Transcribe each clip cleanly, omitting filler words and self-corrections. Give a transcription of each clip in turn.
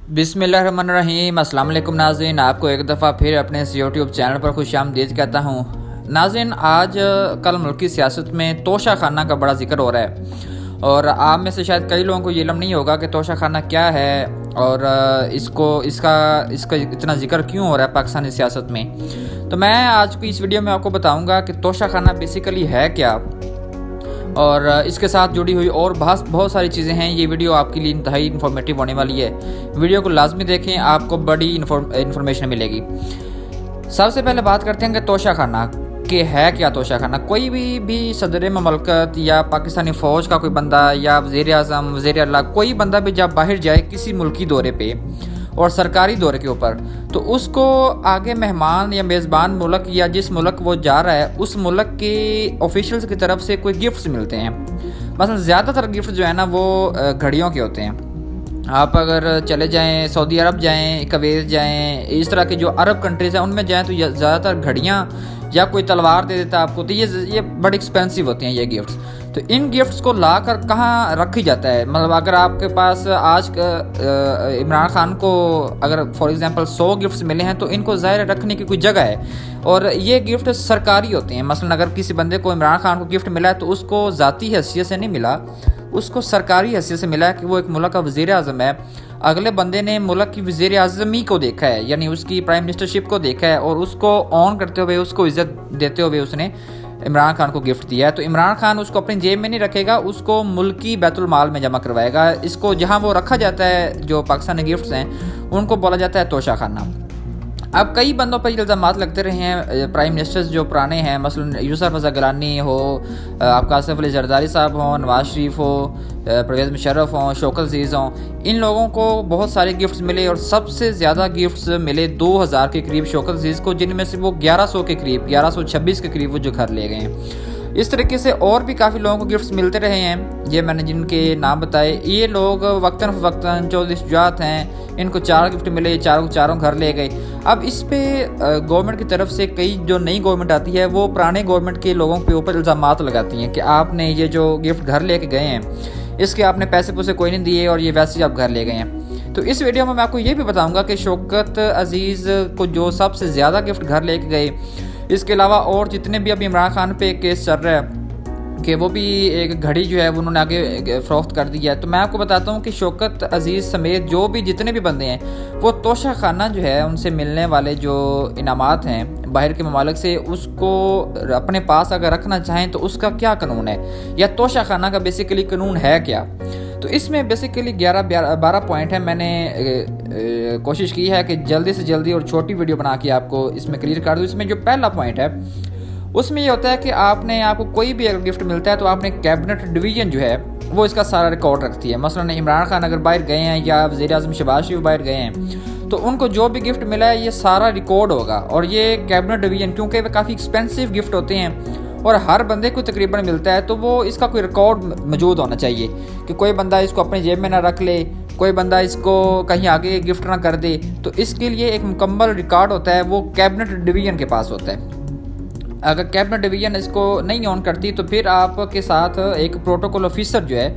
बिस्मिल्लाहिर्रहमानिर्रहीम। अस्सलाम वालेकुम नाज़रीन, आपको एक दफ़ा फिर अपने इस यूट्यूब चैनल पर खुशामदीद कहता हूँ। नाज़रीन, आज कल मुल्क की सियासत में तोशा खाना का बड़ा जिक्र हो रहा है और आप में से शायद कई लोगों को ये इल्म नहीं होगा कि तोशा खाना क्या है और इसका इतना जिक्र क्यों हो रहा है पाकिस्तानी सियासत में। तो मैं आज की इस वीडियो में आपको बताऊँगा कि तोशा खाना बेसिकली है क्या और इसके साथ जुड़ी हुई और बहुत सारी चीज़ें हैं। ये वीडियो आपके लिए इंतहाई इन्फॉर्मेटिव होने वाली है। वीडियो को लाजमी देखें, आपको बड़ी इन्फॉर्मेशन मिलेगी। सबसे पहले बात करते हैं कि तोशा खाना कि है क्या। तोशा खाना कोई भी सदर ममलकत या पाकिस्तानी फ़ौज का कोई बंदा या वज़ीर आज़म, वज़ीर आला, कोई बंदा भी जब बाहर जाए किसी मुल्की दौरे पे और सरकारी दौरे के ऊपर, तो उसको आगे मेहमान या मेज़बान मुल्क या जिस मुल्क वो जा रहा है उस मुल्क के ऑफिशियल्स की तरफ से कोई गिफ्ट्स मिलते हैं। मसलन ज़्यादातर गिफ्ट जो है ना वो घड़ियों के होते हैं। आप अगर चले जाएं, सऊदी अरब जाएं, कुवैत जाएं, इस तरह की जो अरब कंट्रीज़ हैं उनमें जाएं तो ज़्यादातर घड़ियाँ या कोई तलवार दे देता है आपको। तो ये बड़ी एक्सपेंसिव होती हैं ये गिफ्ट्स। तो इन गिफ्ट्स को लाकर कहाँ रखी जाता है, मतलब अगर आपके पास आज इमरान खान को अगर फॉर एग्जांपल 100 गिफ्ट्स मिले हैं तो इनको ज़ाहिर रखने की कोई जगह है और ये गिफ्ट सरकारी होते हैं। मसलन अगर किसी बंदे को इमरान खान को गिफ्ट मिला है तो उसको ज़ाती हैसियत से नहीं मिला, उसको सरकारी हैसियत से मिला है कि वो एक मुल्क का वज़ीर आज़म है। अगले बंदे ने मुल्क की वज़ीर आज़मी को देखा है, यानी उसकी प्राइम मिनिस्टरशिप को देखा है और उसको ऑन करते हुए, उसको इज़्ज़त देते हुए उसने इमरान खान को गिफ्ट दिया है। तो इमरान खान उसको अपनी जेब में नहीं रखेगा, उसको मुल्की बैतुल माल में जमा करवाएगा। इसको जहाँ वो रखा जाता है, जो पाकिस्तानी गिफ्ट्स हैं, उनको बोला जाता है तोशा खाना। अब कई बंदों पर इल्ज़ामात लगते रहे हैं, प्राइम मिनिस्टर्स जो पुराने हैं, मसलन यूसुफ रज़ा गिलानी हो, आपका आसिफ अली ज़रदारी साहब हों, नवाज शरीफ हो, परवेज़ मुशर्रफ हों, शौकत अज़ीज़ हों, इन लोगों को बहुत सारे गिफ्ट्स मिले और सबसे ज़्यादा गिफ्ट्स मिले 2000 के करीब शौकत अज़ीज़ को, जिनमें से वो 1100 के करीब, 1126 के करीब वो जो घर ले गए हैं। इस तरीके से और भी काफ़ी लोगों को गिफ्ट्स मिलते रहे हैं। ये मैंने जिनके नाम बताए, ये लोग वक्तन फ़वक्तन चौधरी शुजात हैं, इनको 4 गिफ्ट मिले, चारों घर ले गए। अब इस पे गवर्नमेंट की तरफ से कई जो नई गवर्नमेंट आती है वो पुराने गवर्नमेंट के लोगों के ऊपर इल्ज़ामात लगाती हैं कि आपने ये जो गिफ्ट घर लेके गए हैं इसके आपने पैसे कोई नहीं दिए और ये वैसे ही आप घर ले गए हैं। तो इस वीडियो में मैं आपको ये भी बताऊँगा कि शौकत अज़ीज़ को जो सबसे ज़्यादा गिफ्ट घर लेके गए, इसके अलावा और जितने भी अभी इमरान खान पे केस चल रहा है कि वो भी एक घड़ी जो है वो उन्होंने आगे फ़रोख्त कर दिया है। तो मैं आपको बताता हूँ कि शौकत अज़ीज़ समेत जो भी जितने भी बंदे हैं वो तोशा खाना जो है उनसे मिलने वाले जो इनामात हैं बाहर के ममालिक से, उसको अपने पास अगर रखना चाहें तो उसका क्या कानून है या तोशा खाना का बेसिकली कानून है क्या। तो इसमें बेसिकली 11-12 पॉइंट है। मैंने कोशिश की है कि जल्दी से जल्दी और छोटी वीडियो बना के आपको इसमें क्लियर कर दूँ। इसमें जो पहला पॉइंट है उसमें ये होता है कि आपको कोई भी अगर गिफ्ट मिलता है तो आपने कैबिनेट डिवीज़न जो है वो इसका सारा रिकॉर्ड रखती है। मसलन इमरान खान अगर बाहर गए हैं या वज़ीर आज़म शहबाज शरीफ बाहर गए हैं तो उनको जो भी गिफ्ट मिला है ये सारा रिकॉर्ड होगा और ये कैबिनेट डिवीज़न, क्योंकि वे काफ़ी एक्सपेंसिव गिफ्ट होते हैं और हर बंदे को तकरीबन मिलता है, तो वो इसका कोई रिकॉर्ड मौजूद होना चाहिए कि कोई बंदा इसको अपनी जेब में ना रख ले, कोई बंदा इसको कहीं आगे गिफ्ट ना कर दे। तो इसके लिए एक मुकम्मल रिकॉर्ड होता है, वो कैबिनेट डिवीज़न के पास होता है। अगर कैबिनेट डिवीज़न इसको नहीं ऑन करती तो फिर आपके साथ एक प्रोटोकॉल ऑफिसर जो है,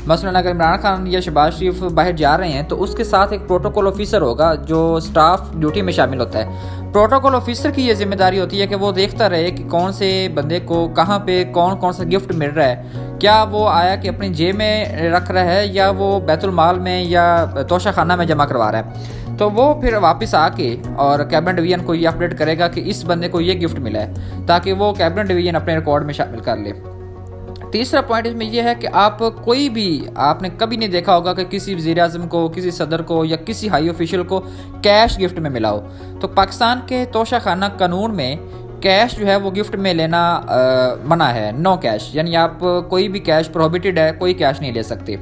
मसलन अगर इमरान खान या शहबाज शरीफ बाहर जा रहे हैं तो उसके साथ एक प्रोटोकॉल ऑफिसर होगा जो स्टाफ ड्यूटी में शामिल होता है। प्रोटोकॉल ऑफिसर की ये जिम्मेदारी होती है कि वो देखता रहे कि कौन से बंदे को कहाँ पे कौन सा गिफ्ट मिल रहा है, क्या वो आया कि अपनी जेब में रख रहा है या वो बैतुल माल में या तोशा खाना में जमा करवा रहा है। तो वो फिर वापस आके और कैबिनेट डिवीज़न को ये अपडेट करेगा कि इस बंदे को ये गिफ्ट मिला है, ताकि वो कैबिनेट डिवीज़न अपने रिकॉर्ड में शामिल कर ले। तीसरा पॉइंट इसमें यह है कि आपने कभी नहीं देखा होगा कि किसी वज़ीर आज़म को, किसी सदर को या किसी हाई ऑफिशियल को कैश गिफ्ट में मिला हो। तो पाकिस्तान के तोशा खाना कानून में कैश जो है वो गिफ्ट में लेना मना है, नो कैश, यानी आप कोई भी कैश प्रोहिबिटेड है, कोई कैश नहीं ले सकते।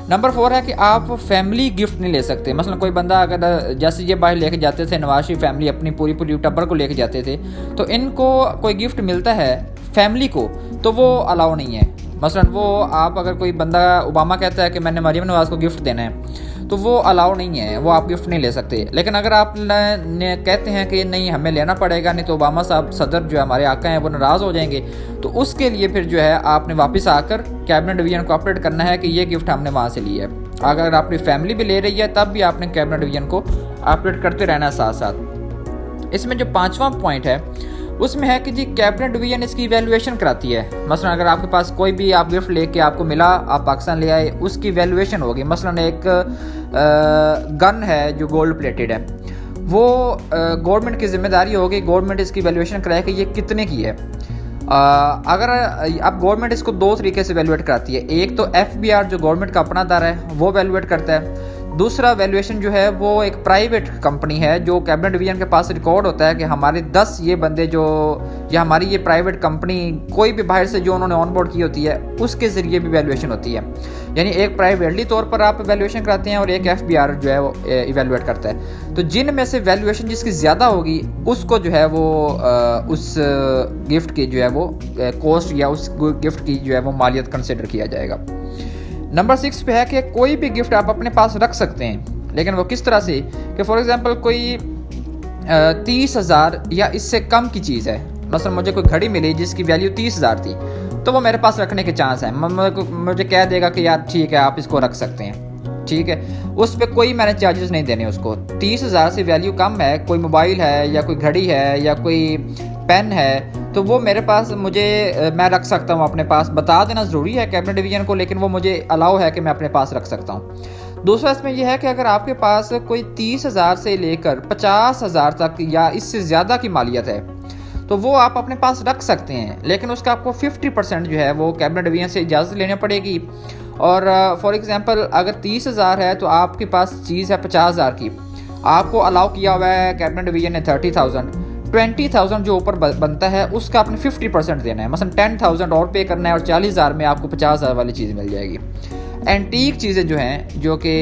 नंबर 4 है कि आप फैमिली गिफ्ट नहीं ले सकते। मसलन कोई बंदा अगर जैसे ये बाहर लेके जाते थे, नवाज शरीफ फैमिली अपनी पूरी टब्बर को लेके जाते थे, तो इनको कोई गिफ्ट मिलता है फैमिली को तो वो अलाउ नहीं है। मसलन वो आप अगर कोई बंदा ओबामा कहता है कि मैंने मरीम नवाज़ को गिफ्ट देना है तो वो अलाउ नहीं है, वो आप गिफ्ट नहीं ले सकते। लेकिन अगर आप कहते हैं कि नहीं हमें लेना पड़ेगा, नहीं तो ओबामा साहब सदर जो है हमारे आका हैं वो नाराज़ हो जाएंगे, तो उसके लिए फिर जो है आपने वापस आकर कैबिनेट डिवीज़न को अपडेट करना है कि ये गिफ्ट हमने वहाँ से लिया है। अगर अपनी फैमिली भी ले रही है तब भी आपने कैबिनेट डिवीजन को ऑपरेट करते रहना साथ साथ। इसमें जो 5वां पॉइंट है उसमें है कि जी कैबिनेट डिवीजन इसकी इवैल्यूएशन कराती है। मसलन अगर आपके पास कोई भी आप गिफ्ट लेके आपको मिला, आप पाकिस्तान ले आए, उसकी वैल्यूएशन होगी। मसलन एक गन है जो गोल्ड प्लेटेड है, वो गवर्नमेंट की जिम्मेदारी होगी, गवर्नमेंट इसकी वैल्यूएशन कराए कि ये कितने की है। अगर अब गवर्नमेंट इसको 2 तरीके से वैल्यूएट कराती है। एक तो FBR जो गवर्नमेंट का अपना अदारा है वो वैल्यूएट करता है। दूसरा वैल्यूएशन जो है वो एक प्राइवेट कंपनी है जो कैबिनेट डिवीजन के पास रिकॉर्ड होता है कि हमारे 10 ये बंदे जो, या हमारी ये प्राइवेट कंपनी कोई भी बाहर से जो उन्होंने ऑन बोर्ड की होती है उसके ज़रिए भी वैल्यूएशन होती है। यानी एक प्राइवेटली तौर पर आप वैल्यूएशन कराते हैं और एक FBR जो है वो इवेलुएट करता है। तो जिन में से वैल्यूएशन जिसकी ज़्यादा होगी उसको जो है वो उस गिफ्ट की जो है वो कॉस्ट या उस गिफ्ट की जो है वो मालियत कंसिडर किया जाएगा। नंबर 6 पे है कि कोई भी गिफ्ट आप अपने पास रख सकते हैं, लेकिन वो किस तरह से कि फॉर एग्जांपल कोई 30,000 या इससे कम की चीज़ है। मसलन मुझे कोई घड़ी मिली जिसकी वैल्यू 30,000 थी, तो वो मेरे पास रखने के चांस हैं। मुझे कह देगा कि यार ठीक है आप इसको रख सकते हैं, ठीक है, उस पर कोई मैंने चार्जेस नहीं देने उसको। 30,000 से वैल्यू कम है, कोई मोबाइल है या कोई घड़ी है या कोई पेन है, तो वो मेरे पास मैं रख सकता हूँ अपने पास। बता देना ज़रूरी है कैबिनेट डिवीजन को, लेकिन वो मुझे अलाउ है कि मैं अपने पास रख सकता हूँ। दूसरा इसमें यह है कि अगर आपके पास कोई 30,000 से लेकर 50,000 तक या इससे ज़्यादा की मालियत है तो वो आप अपने पास रख सकते हैं, लेकिन उसका आपको 50% जो है वो कैबिनेट डिवीजन से इजाज़त लेनी पड़ेगी। और फॉर एग्ज़ाम्पल अगर 30,000 है तो आपके पास चीज़ है 50,000 की, आपको अलाउ किया हुआ है कैबिनेट डिवीजन ने 30,000, 20,000 जो ऊपर बनता है उसका आपने 50% देना है। मतलब 10,000 और पे करना है और 40,000 में आपको 50,000 वाली चीज़ मिल जाएगी। एंटीक चीज़ें जो हैं जो कि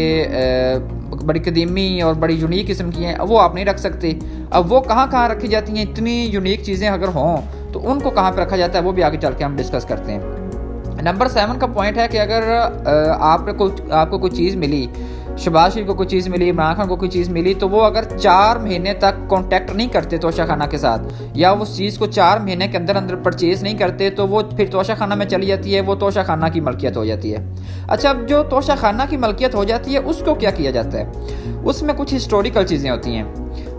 बड़ी कदीमी और बड़ी यूनिक किस्म की हैं वो आप नहीं रख सकते। अब वो कहाँ रखी जाती हैं, इतनी यूनिक चीज़ें अगर हों तो उनको कहाँ पर रखा जाता है वो भी आगे चल के हम डिस्कस करते हैं। नंबर 7 का पॉइंट है कि अगर आपको कोई चीज़ मिली, शहबाज शरीफ को कोई चीज़ मिली, इमरान खान को कोई चीज़ मिली, तो वो अगर 4 महीने तक कांटेक्ट नहीं करते तोशाखाना के साथ या उस चीज़ को 4 महीने के अंदर परचेज़ नहीं करते तो वो फिर तोशाखाना में चली जाती है, वो तोशाखाना की मलकियत हो जाती है। अच्छा, अब जो तोशाखाना की मलकियत हो जाती है उसको क्या किया जाता है, उसमें कुछ हिस्टोरिकल चीज़ें होती हैं।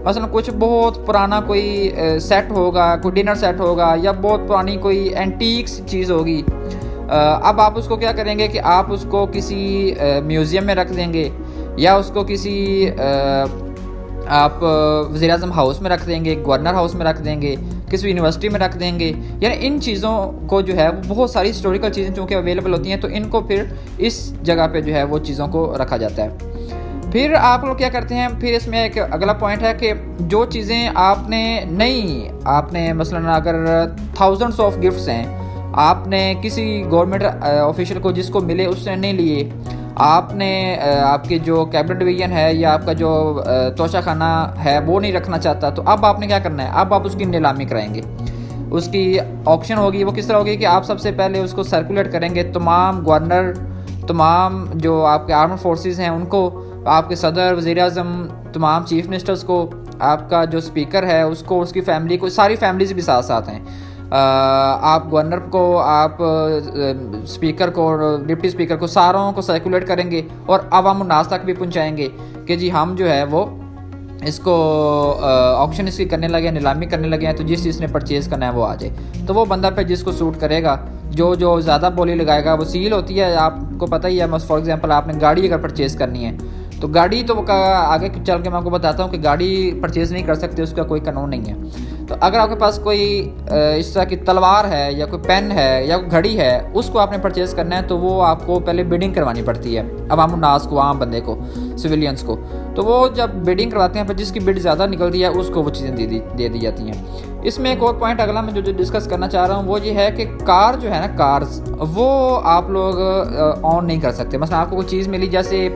मसलन कुछ बहुत पुराना कोई सेट होगा, कोई डिनर सेट होगा या बहुत पुरानी कोई एंटीक चीज़ होगी। अब आप उसको क्या करेंगे कि आप उसको किसी म्यूज़ियम में रख देंगे या उसको किसी आप वज़ीर-ए-आज़म हाउस में रख देंगे, गवर्नर हाउस में रख देंगे, किसी यूनिवर्सिटी में रख देंगे। यानी इन चीज़ों को जो है वो बहुत सारी हिस्टोरिकल चीज़ें चूँकि अवेलेबल होती हैं तो इनको फिर इस जगह पे जो है वो चीज़ों को रखा जाता है। फिर आप लोग क्या करते हैं, फिर इसमें एक अगला पॉइंट है कि जो चीज़ें आपने मसलन अगर थाउजेंड्स ऑफ गिफ्ट्स हैं, आपने किसी गवर्नमेंट ऑफिशियल को जिसको मिले उसने नहीं लिए, आपने आपके जो कैबिनेट डिवीजन है या आपका जो तोशाखाना है वो नहीं रखना चाहता, तो अब आपने क्या करना है, अब आप उसकी नीलामी कराएंगे। उसकी ऑक्शन होगी, वो किस तरह होगी कि आप सबसे पहले उसको सर्कुलेट करेंगे, तमाम गवर्नर, तमाम जो आपके आर्म फोर्सेस हैं उनको, आपके सदर, वज़ीर-ए-आज़म, तमाम चीफ मिनिस्टर्स को, आपका जो स्पीकर है उसको, उसकी फैमिली को, सारी फैमिलीज भी साथ साथ हैं। आप गवर्नर को, आप स्पीकर को, डिप्टी स्पीकर को, सारों को सर्कुलेट करेंगे और अवाम उन्नास तक भी पहुंचाएंगे कि जी हम जो है वो इसको ऑक्शन इसकी करने लगे, नीलामी करने लगे हैं, तो जिस चीज़ ने परचेज़ करना है वो आ जाए। तो वो बंदा फिर जिसको सूट करेगा, जो ज़्यादा बोली लगाएगा, वो सील होती है, आपको पता ही है। फॉर एग्जांपल आपने गाड़ी अगर परचेज़ करनी है तो गाड़ी तो आगे चल के मैं आपको बताता हूँ कि गाड़ी परचेज़ नहीं कर सकते, उसका कोई कानून नहीं है। तो अगर आपके पास कोई इस तरह की तलवार है या कोई पेन है या कोई घड़ी है, उसको आपने परचेज़ करना है तो वो आपको पहले बिडिंग करवानी पड़ती है अवाम उन्नास को, आम बंदे को, सिविलियंस को। तो वो जब बिडिंग करवाते हैं फिर जिसकी बिड ज़्यादा निकलती है उसको वो चीज़ें दे दी जाती हैं। इसमें एक और पॉइंट अगला मैं जो डिस्कस करना चाह रहा हूँ वो ये है कि कार जो है ना, कार्स, वो आप लोग ऑन नहीं कर सकते। मतलब आपको कोई चीज़ मिली, जैसे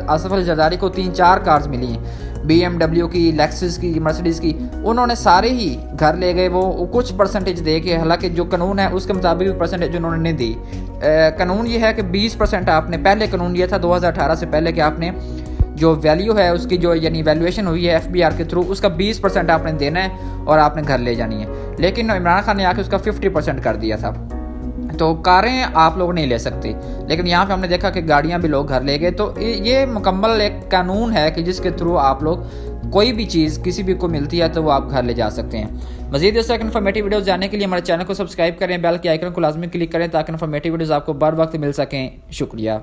आसिफ अली जरदारी को 3-4 कार्स मिली हैं, BMW की, लेक्सस की, मर्सिडीज़ की, उन्होंने सारे ही घर ले गए, वो कुछ परसेंटेज दे के, हालांकि जो कानून है उसके मुताबिक भी परसेंटेज उन्होंने नहीं दी। कानून ये है कि 20% आपने, पहले कानून ये था 2018 से पहले कि आपने जो वैल्यू है उसकी, जो यानी वैल्यूएशन हुई है FBR के थ्रू, उसका 20% आपने देना है और आपने घर ले जानी है। लेकिन इमरान खान ने आके उसका 50% कर दिया था। तो कारें आप लोग नहीं ले सकते, लेकिन यहाँ पे हमने देखा कि गाड़ियाँ भी लोग घर ले गए। तो ये मुकम्मल एक कानून है कि जिसके थ्रू आप लोग कोई भी चीज़ किसी भी को मिलती है तो वो आप घर ले जा सकते हैं। मज़ीद इस तरह इन्फॉर्मेटिव वीडियोस जानने के लिए हमारे चैनल को सब्सक्राइब करें, बेल के आइकन को लाजमी क्लिक करें ताकि इन्फॉर्मेटिव वीडियोस आपको बर वक्त मिल सकें। शुक्रिया।